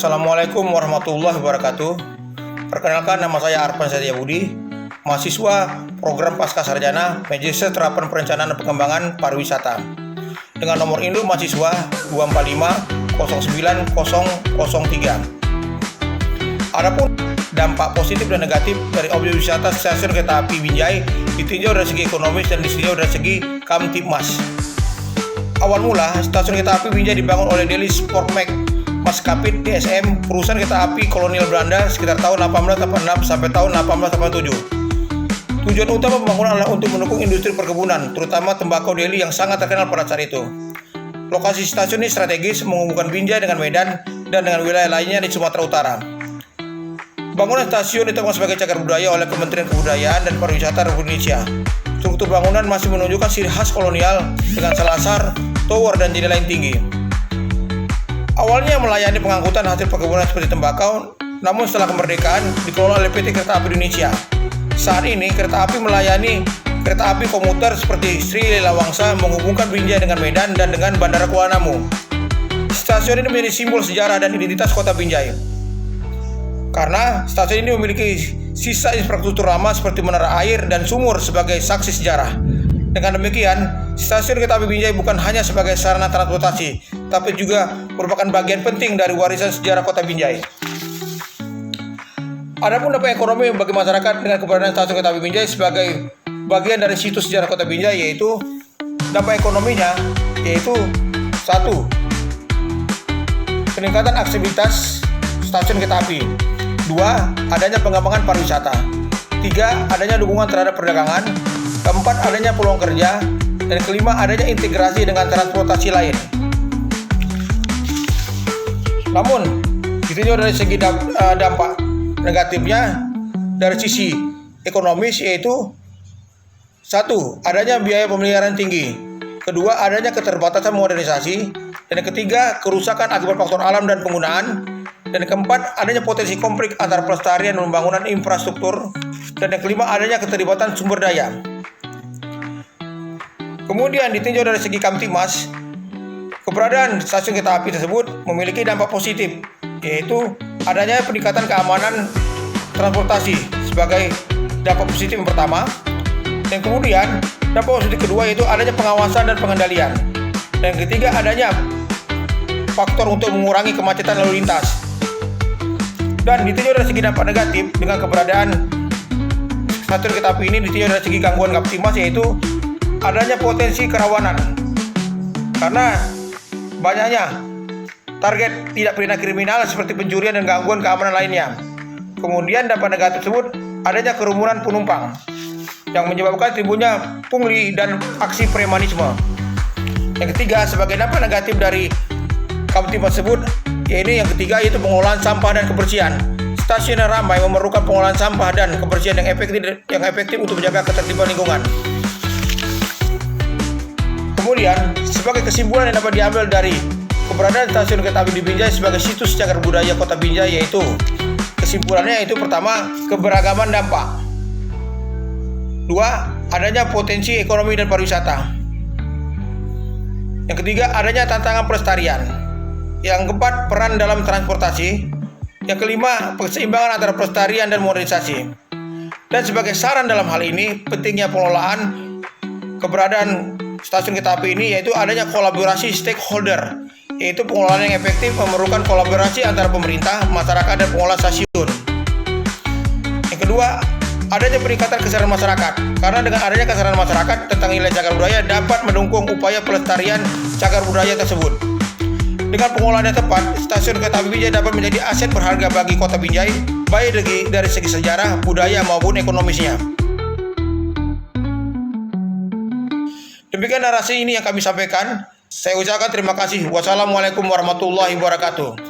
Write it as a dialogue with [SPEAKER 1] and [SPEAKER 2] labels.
[SPEAKER 1] Assalamualaikum warahmatullahi wabarakatuh. Perkenalkan, nama saya Arpan Setia Budi, mahasiswa program Pasca Sarjana Magister Terapan Perencanaan dan Pengembangan Pariwisata, dengan nomor induk mahasiswa 245-09003. Adapun dampak positif dan negatif dari objek wisata stasiun kereta api Binjai ditinjau dari segi ekonomis dan ditinjau dari segi Kamtibmas. Awal mula, stasiun kereta api Binjai dibangun oleh Delhi Sportmax Maskapit DSM, perusahaan kereta api kolonial Belanda sekitar tahun 1886 sampai tahun 1887. Tujuan utama pembangunan adalah untuk mendukung industri perkebunan, terutama tembakau Delhi yang sangat terkenal pada saat itu. Lokasi stasiun ini strategis, menghubungkan Binjai dengan Medan dan dengan wilayah lainnya di Sumatera Utara. Bangunan stasiun ditemukan sebagai cagar budaya oleh Kementerian Kebudayaan dan Pariwisata Republik Indonesia. Struktur bangunan masih menunjukkan ciri khas kolonial dengan selasar, tower, dan jendela yang tinggi. Awalnya melayani pengangkutan hasil perkebunan seperti tembakau, namun setelah kemerdekaan dikelola oleh PT Kereta Api Indonesia. Saat ini kereta api melayani kereta api komuter seperti Sri Lelawangsa menghubungkan Binjai dengan Medan dan dengan Bandara Kuala Namu. Stasiun ini menjadi simbol sejarah dan identitas kota Binjai, karena stasiun ini memiliki sisa infrastruktur lama seperti menara air dan sumur sebagai saksi sejarah. Dengan demikian, stasiun kereta api Binjai bukan hanya sebagai sarana transportasi, tapi juga merupakan bagian penting dari warisan sejarah kota Binjai. Adapun dampak ekonomi bagi masyarakat dengan keberadaan stasiun kereta api Binjai sebagai bagian dari situs sejarah kota Binjai, yaitu dampak ekonominya, yaitu 1. Peningkatan aksesibilitas stasiun kereta api. 2. Adanya pengembangan pariwisata. 3. Adanya dukungan terhadap perdagangan. 4. Adanya peluang kerja. Dan 5. Adanya integrasi dengan transportasi lain. Namun, ditinjau dari segi dampak negatifnya dari sisi ekonomis, yaitu 1. Adanya biaya pemeliharaan tinggi. 2. Adanya keterbatasan modernisasi. Dan yang ketiga, kerusakan akibat faktor alam dan penggunaan. Dan yang keempat, adanya potensi konflik antara pelestarian dan pembangunan infrastruktur. Dan yang kelima, adanya keterlibatan sumber daya. Kemudian ditinjau dari segi Kamtibmas, keberadaan stasiun kereta api tersebut memiliki dampak positif, yaitu adanya peningkatan keamanan transportasi sebagai dampak positif yang pertama. Dan kemudian dampak positif kedua yaitu adanya pengawasan dan pengendalian. Dan yang ketiga, adanya faktor untuk mengurangi kemacetan lalu lintas. Dan ditinjau dari segi dampak negatif dengan keberadaan stasiun kereta api ini ditinjau dari segi gangguan Kamtibmas, yaitu adanya potensi kerawanan karena banyaknya target tidak pidana kriminal seperti pencurian dan gangguan keamanan lainnya. Kemudian dampak negatif tersebut adanya kerumunan penumpang yang menyebabkan timbulnya pungli dan aksi premanisme. Yang ketiga, sebagai dampak negatif dari Kamtibmas tersebut, yaitu yang ketiga, yaitu pengolahan sampah dan kebersihan. Stasiun yang ramai memerlukan pengolahan sampah dan kebersihan yang efektif untuk menjaga ketertiban lingkungan. Kemudian, sebagai kesimpulan yang dapat diambil dari keberadaan stasiun kereta api di Binjai sebagai situs cagar budaya kota Binjai, yaitu kesimpulannya yaitu pertama, keberagaman dampak. 2. Adanya potensi ekonomi dan pariwisata. Yang ketiga, adanya tantangan pelestarian. Yang keempat, peran dalam transportasi. Yang kelima, keseimbangan antara pelestarian dan modernisasi. Dan sebagai saran dalam hal ini, pentingnya pengelolaan keberadaan stasiun kereta api ini yaitu adanya kolaborasi stakeholder, yaitu pengelolaan yang efektif memerlukan kolaborasi antara pemerintah, masyarakat, dan pengelola stasiun. Yang kedua, adanya peningkatan kesadaran masyarakat, karena dengan adanya kesadaran masyarakat tentang nilai cagar budaya dapat mendukung upaya pelestarian cagar budaya tersebut. Dengan pengelolaan yang tepat, stasiun kereta api Binjai dapat menjadi aset berharga bagi kota Binjai, baik dari segi sejarah, budaya, maupun ekonomisnya. Demikian narasi ini yang kami sampaikan. Saya ucapkan terima kasih. Wassalamualaikum warahmatullahi wabarakatuh.